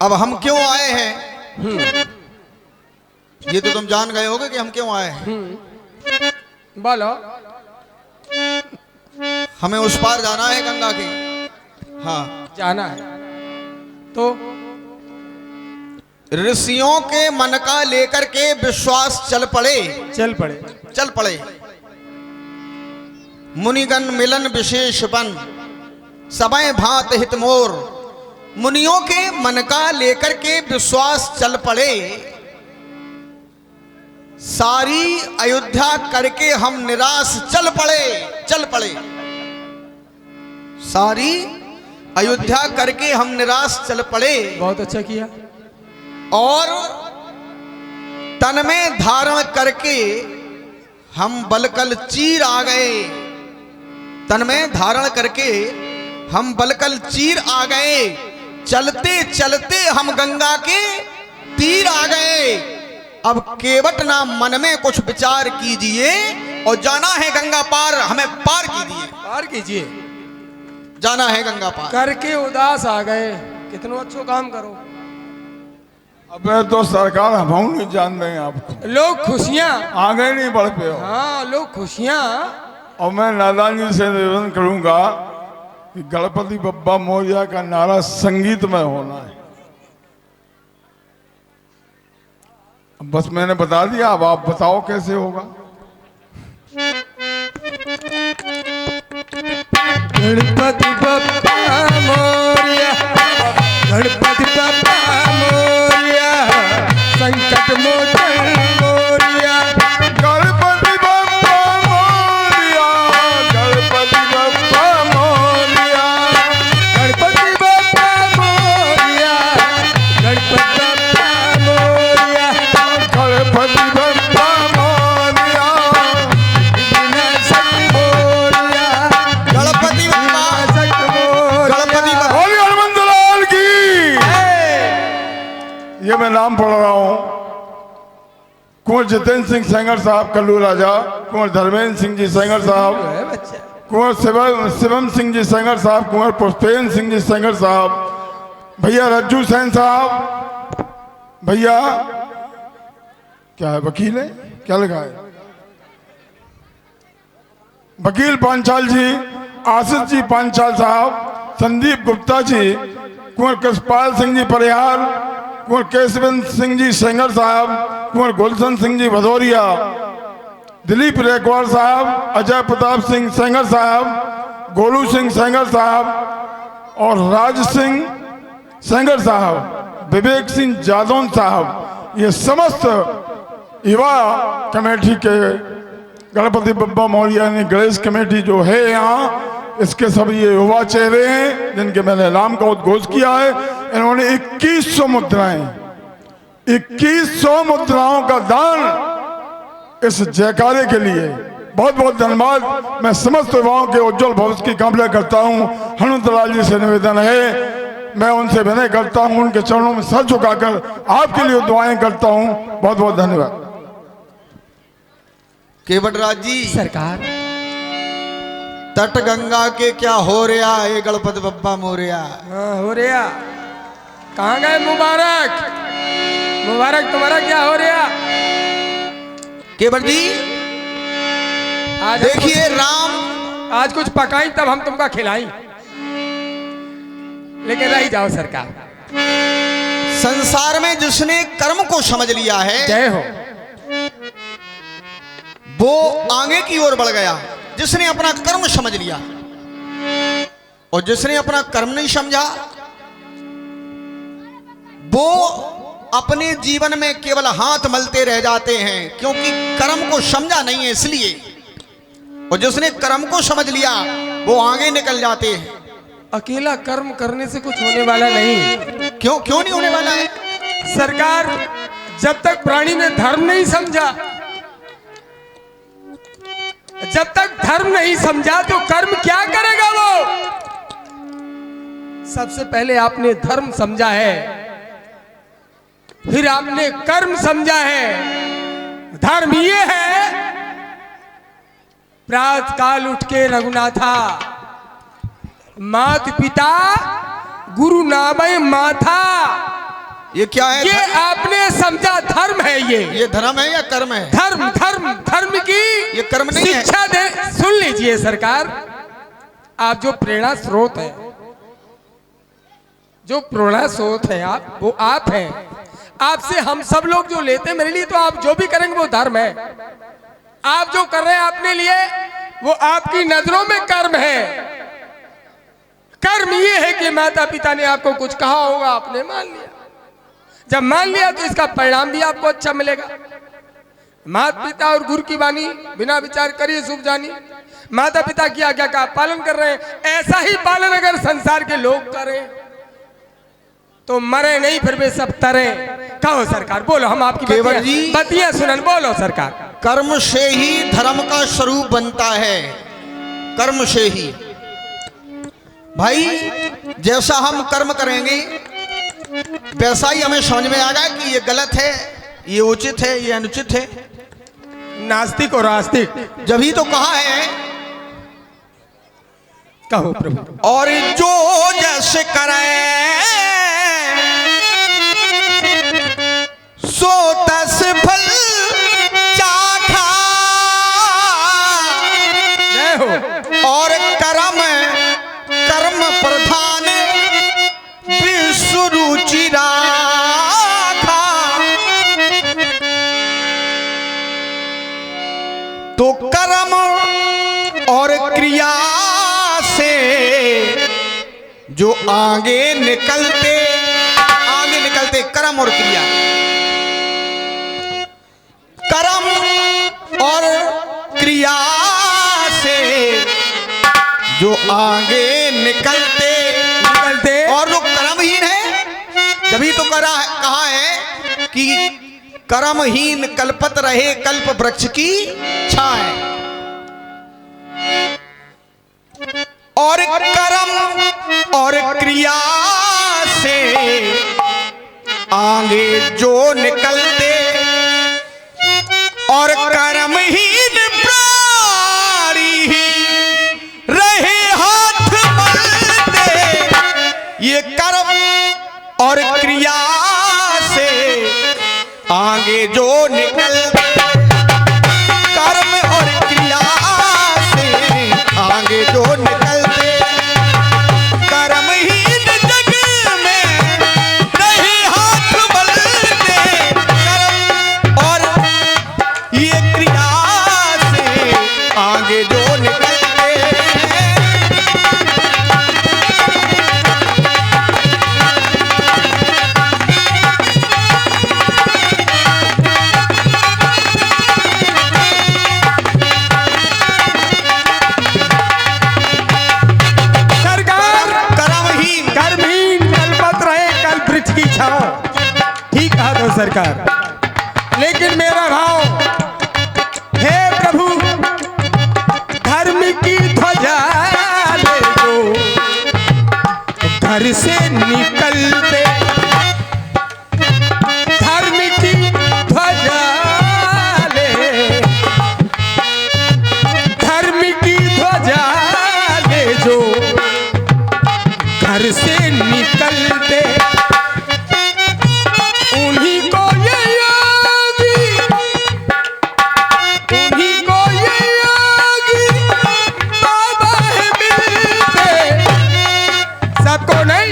अब हम क्यों आए हैं ये तो तुम जान गए होगे कि हम क्यों आए हैं। बोलो। हमें उस पार जाना है गंगा के। हाँ जाना है तो ऋषियों के मन का लेकर के विश्वास चल पड़े मुनिगण मिलन विशेष बन सबय भांत हित मोर। मुनियों के मन का लेकर के विश्वास चल पड़े, सारी अयोध्या करके हम निराश चल पड़े सारी अयोध्या करके हम निराश चल पड़े। बहुत अच्छा किया। और तन में धारण करके हम बलकल चीर आ गए। तन में धारण करके हम बलकल चीर आ गए। चलते चलते हम गंगा के तीर आ गए। अब केवट ना मन में कुछ विचार कीजिए और जाना है गंगा पार, हमें पार कीजिए। जाना है गंगा पार। करके उदास आ गए, कितना अच्छा काम करो। अबे तो सरकार हम नहीं जान रहे हैं आपको। लोग खुशियाँ आगे नहीं बढ़ पे हो। हाँ लोग खुशियाँ। और मैं नादानी से निवेदन करूंगा कि गणपति बप्पा मौर्य का नारा संगीत में होना है। बस मैंने बता दिया, अब आप बताओ कैसे होगा। गणपति बप्पा मोरया, गणपति बप्पा मोरया, संकट मोचन मोरया। गणपति बप्पा मौर्य, गणपति बप्पा मौर्य, गणपति बप्पा मोरया, गणपति बप्पा मोरया। गणपति बप्पा मौर्य। विनाशक मोरया, गणपति बप्पा, विनाशक मोरया। गणपति बप्पा। बोलिए हनुमंत लाल की। ये मैं नाम पढ़ रहा हूं। कुंवर जितेंद्र सिंह सेंगर साहब कल्लू राजा, कुंवर धर्मेंद्र सिंह जी सेंगर साहब, बच्चा कुंवर शिवम सिंह जी सेंगर साहब, कुंवर पुष्पेंद्र सिंह जी सेंगर साहब, भैया रज्जू सैन साहब, भैया क्या है वकील है, क्या लिखा है, वकील पांचाल जी, आशीष जी पांचाल साहब, संदीप गुप्ता जी, कुंवर कृष्णपाल सिंह जी परिहार, कुंवर केशवंत सिंह जी सेंगर साहब, कुंवर गुलशन सिंह जी भदौरिया, दिलीप रेकवार साहब, अजय प्रताप सिंह सेंगर साहब, गोलू सिंह सेंगर साहब और राज सिंह सेंगर साहब, विवेक सिंह जादौन साहब, ये समस्त युवा कमेटी के गणपति बप्पा मौर्य यानी गणेश कमेटी जो है यहाँ, इसके सब ये युवा चेहरे हैं जिनके मैंने नाम का उद्घोष किया है। इन्होंने 2100 मुद्राएं, 2100 मुद्राओं का दान इस जयकारे के लिए। बहुत बहुत धन्यवाद। मैं समस्त युवाओं के उज्जवल भविष्य की कामना करता हूँ। हनुमंत लाल जी से निवेदन है, मैं उनसे विनय करता हूँ, उनके चरणों में सर झुकाकर आपके लिए दुआएं करता हूँ। बहुत बहुत धन्यवाद। केवटराज जी, सरकार तट गंगा के क्या हो रहा है गणपति बप्पा मोरया। हाँ हो रहा। कहाँ गए मुबारक? मुबारक तुम्हारा क्या हो रहा? केवट जी आज देखिए राम, आज कुछ पकाई तब हम तुमको खिलाई, लेकिन रही जाओ सरकार। संसार में जिसने कर्म को समझ लिया है जय हो। वो आगे की ओर बढ़ गया। जिसने अपना कर्म समझ लिया और जिसने अपना कर्म नहीं समझा वो अपने जीवन में केवल हाथ मलते रह जाते हैं, क्योंकि कर्म को समझा नहीं है इसलिए। और जिसने कर्म को समझ लिया वो आगे निकल जाते हैं। अकेला कर्म करने से कुछ होने वाला नहीं। क्यों नहीं होने वाला है? सरकार, जब तक प्राणी ने धर्म नहीं समझा, जब तक धर्म नहीं समझा तो कर्म क्या करेगा वो? सबसे पहले आपने धर्म समझा है, फिर आपने कर्म समझा है। धर्म ये है, प्रातः काल उठ के रघुनाथा, मात पिता गुरु नामय माथा, ये क्या है? ये आपने समझा धर्म है ये धर्म है या कर्म है? धर्म धर्म धर्म की ये कर्म नहीं है। शिक्षा दे। सुन लीजिए सरकार, आप जो प्रेरणा स्रोत है, जो प्रेरणा स्रोत है आप, वो आप हैं। आपसे हम सब लोग जो लेते हैं, मेरे लिए तो आप जो भी करेंगे वो धर्म है। आप जो कर रहे हैं अपने लिए, वो आपकी नजरों में कर्म है। कर्म ये है कि माता पिता ने आपको कुछ कहा होगा, आपने मान लिया। जब मान लिया तो इसका परिणाम भी आपको अच्छा मिलेगा। माता पिता और गुरु की वाणी बिना विचार करिए शुभ जानी। माता पिता की आज्ञा का पालन कर रहे हैं, ऐसा ही पालन अगर संसार के लोग करें तो मरे नहीं, फिर वे सब तरे। कहो सरकार, बोलो, हम आपकी केवल जी बतियां सुनन। बोलो सरकार। कर्म से ही धर्म का स्वरूप बनता है, कर्म से ही। भाई जैसा हम कर्म करेंगे वैसा ही हमें समझ में आएगा कि ये गलत है, ये उचित है, ये अनुचित है। नास्तिक और आस्तिक जब ही तो कहा है, कहो प्रभु। और जो जैसे करे सो तस फल चाखा। जय हो। और कर्म कर्म प्रधान विश्व रुचि राखा। तो कर्म और क्रिया से जो आगे निकलते कर्म और क्रिया, कर्म और क्रिया से जो आगे निकलते और जो कर्महीन है, तभी तो कहा है कि कर्महीन कल्पत रहे कल्प वृक्ष की छाए। और कर्म और क्रिया से आगे जो निकलते और कर्महीन प्राणी ही रहे हाथ मलते। ये कर्म और क्रिया से आगे जो निकलते, कर्म और क्रिया से आगे जो निकलते, कर्महीन जग में रहे हाथ मलते। कर्म और ये क्रिया से आगे जो निकलते। ठीक कहा दो सरकार, लेकिन मेरा भाव हे प्रभु, धर्म की ध्वजा ले दो घर से निकलते। धर्म की ध्वजा ले, धर्म की ध्वजा ले जो घर से निकलते। उन्हीं को ये योगी, उन्हीं को ये योगी बाबा है मिलते। सबको नहीं,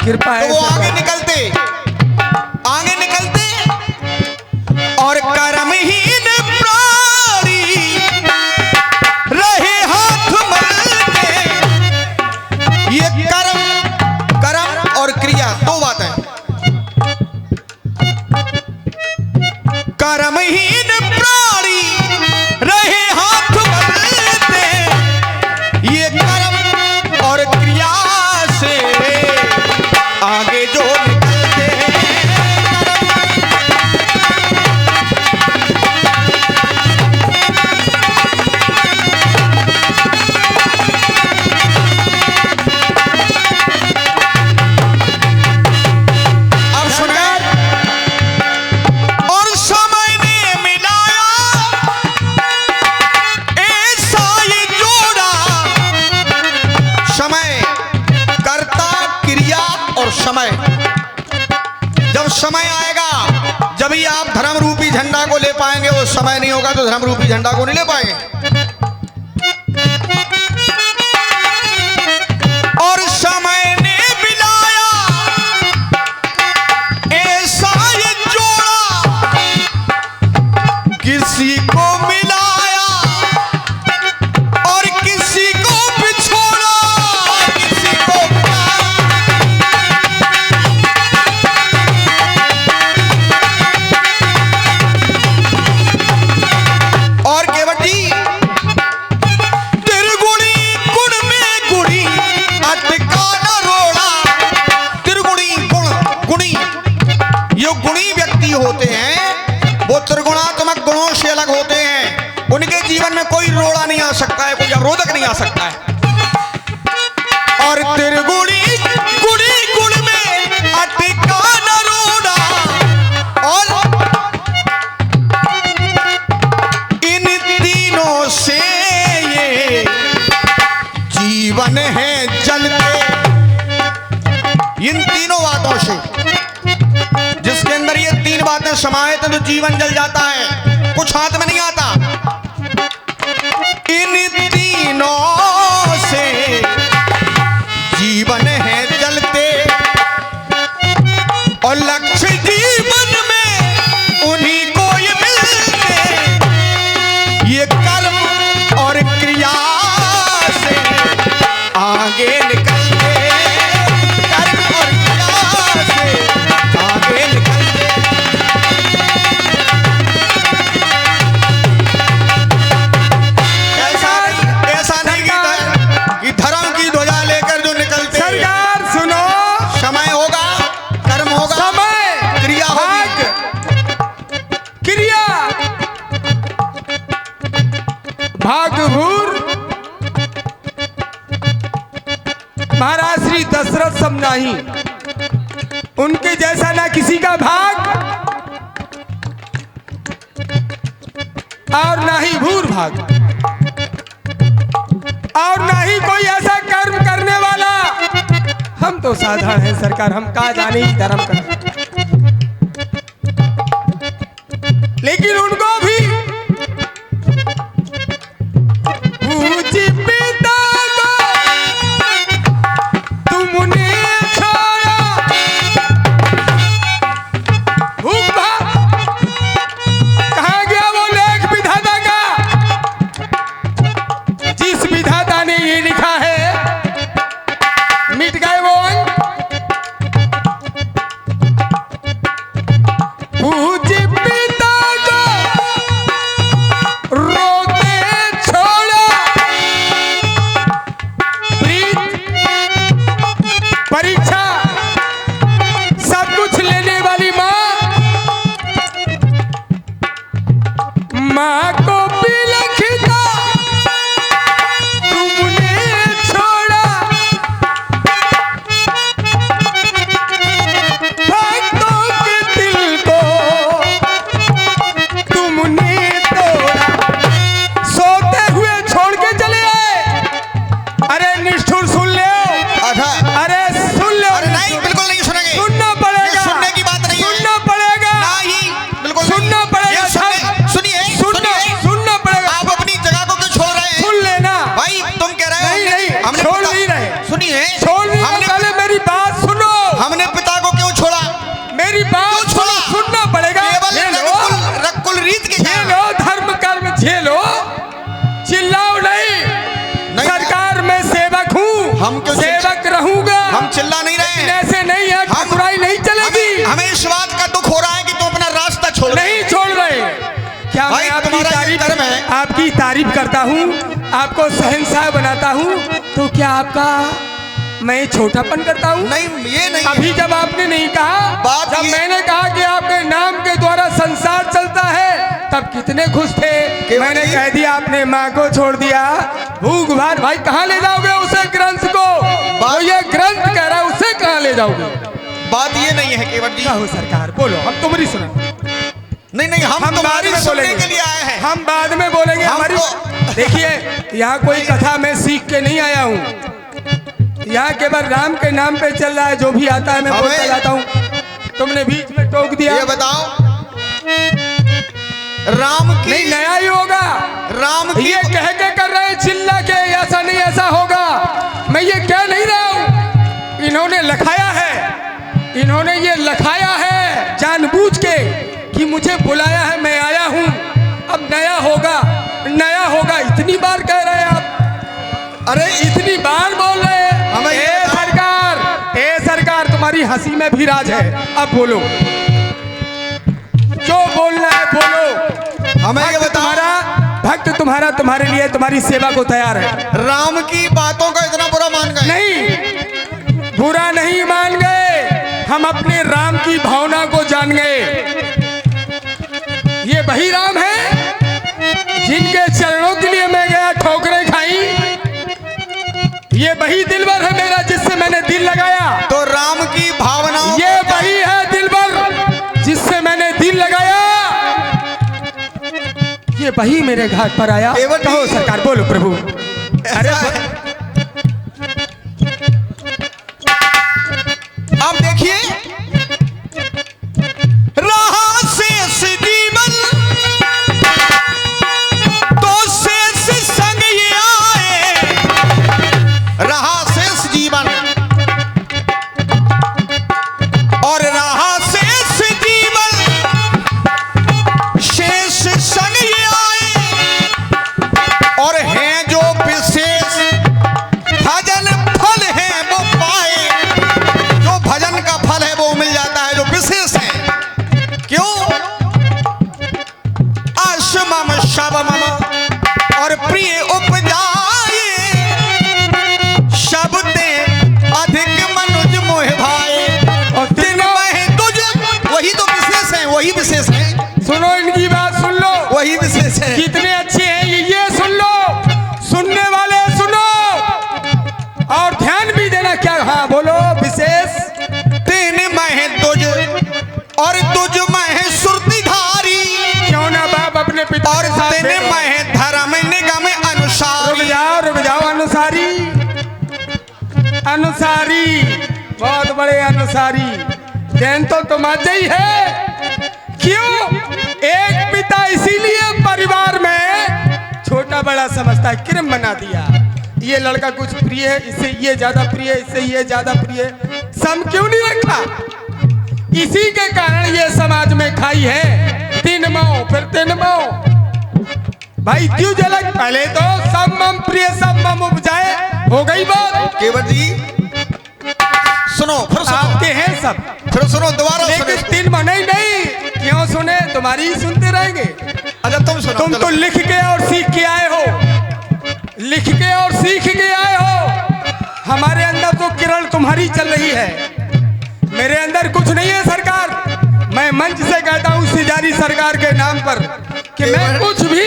कृपा है तो वो आगे सरकार। निकलते और कर्महीन प्राणी रहे हाथ मलते। ये कर्म और क्रिया दो बात है। कर्महीन प्राणी रहे हाथ मलते, ये कर्म और क्रिया से आगे जो निकलते हैं। अब सुनिए, और समय ने मिलाया ऐसा ये जोड़ा। समय, कर्ता, क्रिया और समय। जब समय आएगा जब ही आप धर्म रूपी झंडा को ले पाएंगे। वो समय नहीं होगा तो धर्म रूपी झंडा को नहीं ले पाएंगे। और समय ने मिलाया ऐसा ये जोड़ा, किसी को मिलाया और किसी को बिछोड़ा, किसी को और केवट जी, त्रिगुणी गुण में गुणी अटका न रोड़ा। त्रिगुणी गुण, गुणी, ये गुणी व्यक्ति होते हैं वो त्रिगुणात्मक गुणों से अलग होते हैं। उनके जीवन में कोई रोड़ा नहीं आ सकता है, कोई अवरोधक नहीं आ सकता है। और त्रिगुणी गुणी गुण में अटका न रोड़ा। और इन तीनों से ये जीवन है जलते। इन तीनों बातों से, जिसके अंदर ये तीन बातें समाहित हैं तो जीवन जल जाता है, कुछ हाथ में नहीं आता। इन तीनों से जीवन है जलते और लक्ष्य जीवन में उन्हीं को ये मिलते। ये कर्म और क्रिया से आगे निकलते, कर्म और क्रिया से आगे निकलते। ऐसा नहीं कि धर्म की ध्वजा लेकर जो निकलते। सरकार सुनो, समय होगा, कर्म होगा, समय, क्रिया होगी। क्रिया, भागभूर महाराज श्री दशरथ समनाही, उनके जैसा ना किसी का भाग और ना ही भूर भाग और ना ही कोई ऐसा कर्म करने वाला। हम तो साधारण हैं सरकार, हम का जाने ही धर्म कर, लेकिन उनको भी पूज्य पिता को तुमने छोड़ा। भूखा कहाँ गया वो लेख विधाता का, जिस विधाता ने ये लिखा है, मिट गए वो अंक। पूज्य पिता को रोते छोड़ा। प्रीत, परीक्षा, सब कुछ लेने वाली माँ को भी लिखता तुमने छोड़ा। भक्तों के दिल को तुमने तोड़ा। सोते हुए छोड़ के चले आए। अरे निष्ठुर सुन ले, आधा अरे सुन ले। अरे नहीं, बिल्कुल नहीं सुनेंगे। सुनना पड़ेगा, ये सुनने की बात नहीं है। सुनना पड़ेगा, नहीं, बिल्कुल सुनना नहीं। पड़ेगा। ये सुनिए, सुनना, सुनिए। तारीफ करता हूँ, आपको शहंशाह बनाता हूँ, तो क्या आपका मैं छोटापन करता हूँ? नहीं, ये नहीं। अभी जब आपने नहीं कहा, बात जब ये- मैंने कहा कि आपके नाम के द्वारा संसार चलता है, तब कितने खुश थे। केवल मैंने जी- कह दिया आपने माँ को छोड़ दिया, भूख भार, भाई कहाँ ले जाओगे उसे ग्रंथ को? तो ये ग्रंथ कह रहा है, उसे कहाँ ले जाओगे? बात ये नहीं है केवट जी। क्या हो सरकार, बोलो, हम तुम्हारी सुना। नहीं नहीं, हम बाद तुम्हारी में सुनने बोलेंगे। के लिए आए हैं। हम बाद में बोलेंगे। हम हमारी तो- देखिए, यहाँ कोई कथा मैं सीख के नहीं आया हूँ, यहाँ केवल राम के नाम पे चल रहा है, जो भी आता है मैं बोलता जाता हूँ। तुमने बीच में टोक दिया। ये बताओ, राम की नहीं, नया ही होगा। राम की ये कह के कर रहे हैं चिल्ला के, ऐसा नहीं ऐसा होगा। मैं ये कह नहीं रहा हूँ, इन्होंने लखाया है, इन्होंने ये लखाया है जानबूझ के कि मुझे बुलाया है, मैं आया हूँ, अब नया होगा, नया होगा। इतनी बार कह रहे हैं आप, अरे इतनी बार बोल रहे हैं। हमें ये ए सरकार, ए सरकार, तुम्हारी हंसी में भी राज है। अब बोलो, जो बोलना है बोलो। हमें ये बताओ, भक्त तुम्हारा तुम्हारे लिए तुम्हारी सेवा को तैयार है। राम की बातों का इतना बुरा मान गए? नहीं, बुरा नहीं मान गए, हम अपने राम की भावना को जान गए। ये वही राम है जिनके चरणों के लिए मैं गया, ठोकरें खाई। ये वही दिलबर है मेरा, जिससे मैंने दिल लगाया। तो राम की भावनाओं ये वही है दिलबर जिससे मैंने दिल लगाया। ये वही मेरे घाट पर आया। केवट कहो जी- सरकार, बोलो प्रभु। अरे ऐसा है। अब देखिए, रहा शेष जीवन तो शेष संग ये आए, रहा शेष जीवन और रहा शेष जीवन, शेष संग ये आए, और हैं जो विशेष भजन फल है वो पाए। जो भजन का फल है वो मिल जाता है, जो विशेष है। क्यों? आशमम शबमम और प्रिय उपजाए, शब्दे अधिक मनुज मोह भाए। और दिन में तुझ, वही तो विशेष है, वही विशेष है, सुनो, इनकी बात सुन लो, वही विशेष है। कितने अच्छे हैं ये सुन लो, सुनने वाले सुनो और ध्यान भी देना। क्या? हाँ बोलो, विशेष। तीन मह तुझ और तुझ मह सुरतिधारी, क्यों ना बाप अपने पिता और के साथ तीन भेंटो। मह धर्म निगम अनुसार। रुक जाओ अनुसारी, अनुसारी, बहुत बड़े अनुसारी। जैन तो तुम्हारे ही है। क्यों? एक पिता इसीलिए परिवार में छोटा बड़ा समझता है, क्रम बना दिया। ये लड़का कुछ प्रिय है, इससे ये ज्यादा प्रिय है, इससे ये ज्यादा प्रिय है। सम क्यों नहीं रखा? इसी के कारण ये समाज में खाई है। तीन माओ फिर तीन माओ, भाई क्यों झलक? पहले तो सब मम प्रिय सब मम उपजाए, हो गई बात। केवट जी सुनो, फिर सुनो, आपके हैं सब, फिर सुनो, दोबारा सुनो लेकिन इसको। तीन मने नहीं। क्यों सुने? तुम्हारी ही सुनते रहेंगे। अच्छा तुम सुनो, तुम चलो। तो लिख के और सीख के आए हो, लिख के और सीख के आए हो। हमारे अंदर तो किरण तुम्हारी चल रही है, मेरे अंदर कुछ नहीं है सरकार। मैं मंच से कहता हूँ सिजारी सरकार के नाम पर कि मैं कुछ भी,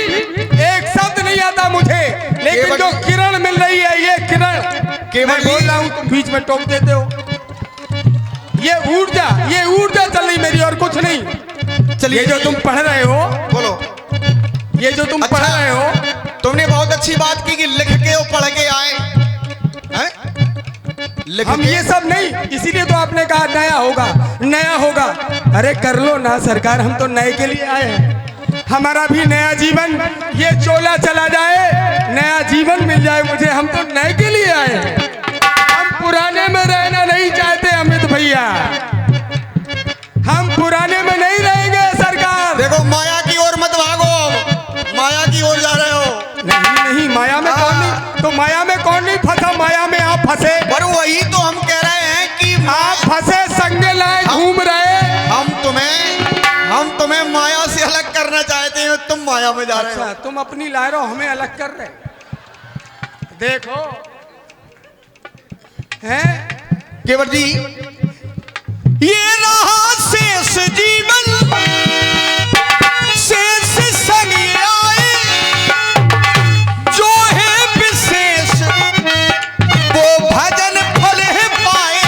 एक शब्द नहीं आता मुझे, लेकिन जो किरण मिल रही है, ये किरण मैं बोल रहा हूँ, तुम बीच में टोक देते हो। ये ऊर्जा चल रही मेरी, और कुछ नहीं। चलिए, ये जो तुम पढ़ रहे हो, बोलो। ये जो तुम पढ़ रहे हो, तुमने बहुत अच्छी बात की कि लिख के और पढ़ के आए हैं? लिख हम के? ये सब नहीं, इसीलिए तो आपने कहा नया होगा, नया होगा। अरे कर लो ना सरकार, हम तो नए के लिए आए हैं। हमारा भी नया जीवन, ये चोला चला जाए, नया जीवन मिल जाए मुझे, हम तो नए के लिए आए हैं। हम पुराने में रहना नहीं चाहते अमित भैया, हम पुराने में नहीं रहेंगे सरकार। देखो, माया की ओर मत भागो, माया की ओर जा रहे हो। नहीं, माया में कौन नहीं, तो माया में कौन नहीं फंसा? माया में आप फंसे, पर वही तो हम कह रहे हैं कि आप फंसे, संगे लाए घूम रहे। हम तुम्हें माया से अलग करना चाहते हैं, तुम माया पंजाब में जा रहे अच्छा हो। तुम अपनी लाए हमें अलग कर रहे। देखो हैं केवट जी, ये रहा शेष जीवन, शेष संग आए, जो है विशेष वो भजन फल है पाए।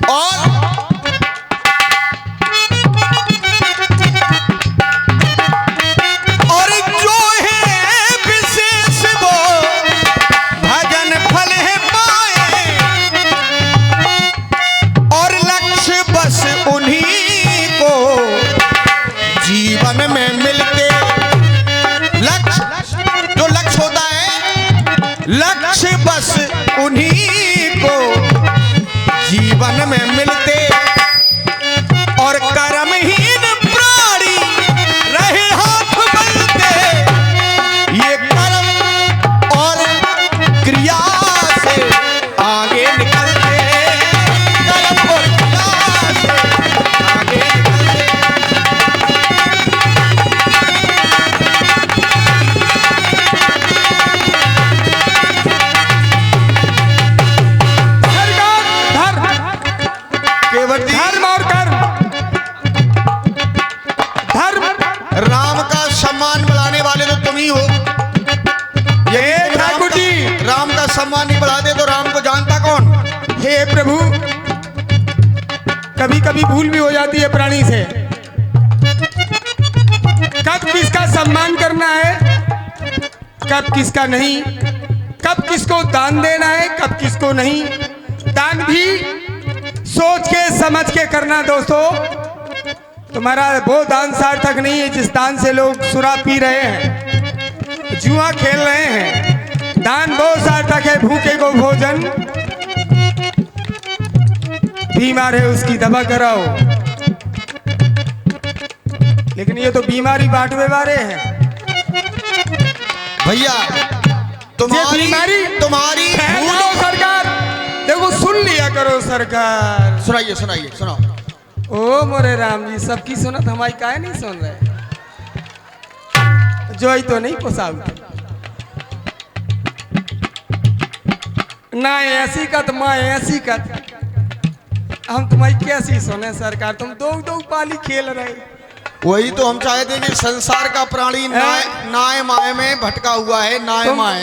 और जो है विशेष वो भजन फल है पाए। और लक्ष्य बस उन्हीं को जीवन में मिलते, लक्ष्य जो लक्ष्य होता है, लक्ष्य बस उन्हीं को जीवन में मिलते। और कर्महीन प्राणी रहे हाथ मलते, ये कर्म और क्रिया से आगे निकलते, कर्म और क्रिया से आगे निकलते। केवट जी, धर्म और कर्म, धर्म राम का सम्मान बढ़ाने वाले तो तुम ही हो। हे ठाकुर जी, राम का सम्मान नहीं बढ़ाते तो राम को जानता कौन? हे प्रभु, कभी कभी भूल भी हो जाती है प्राणी से। कब किसका सम्मान करना है, कब किसका नहीं, कब किसको दान देना है, कब किसको नहीं। दान भी सोच के समझ के करना दोस्तों। तुम्हारा वो दान सार्थक नहीं है जिस दान से लोग शराब पी रहे हैं, जुआ खेल रहे हैं। दान वो सार्थक है, भूखे को भोजन, बीमार है उसकी दवा कराओ। लेकिन ये तो बीमारी बांटने वाले हैं भैया। तुम्हारी बीमारी तुम्हारी ठहर जाओ सरकार, देखो सुन लिया करो सरकार। सुनाइए सुनाइए सुनाओ। ओ मोरे राम जी, सबकी सुनत हमारी काहे नहीं सुन रहे, जो ही तो नहीं पोसाऊ ना ऐसी कत माँ ऐसी कत, हम तुम्हारी कैसी सुने सरकार। तुम दो दो पाली खेल रहे। वही तो हम चाहते कि संसार का प्राणी नाय माय में भटका हुआ है, नाय माय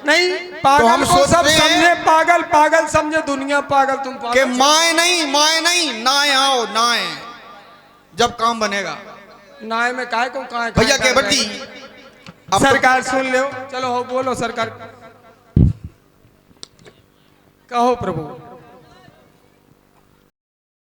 नहीं पागल तो हम को सब सोचते हैं समझे, पागल पागल समझे दुनिया पागल, तुम के पागल। माय नहीं नाय आओ नाय, जब काम बनेगा। नाय में काहे को काहे भैया केवट जी, अब तो- सरकार सुन लो, चलो हो बोलो सरकार, कहो प्रभु।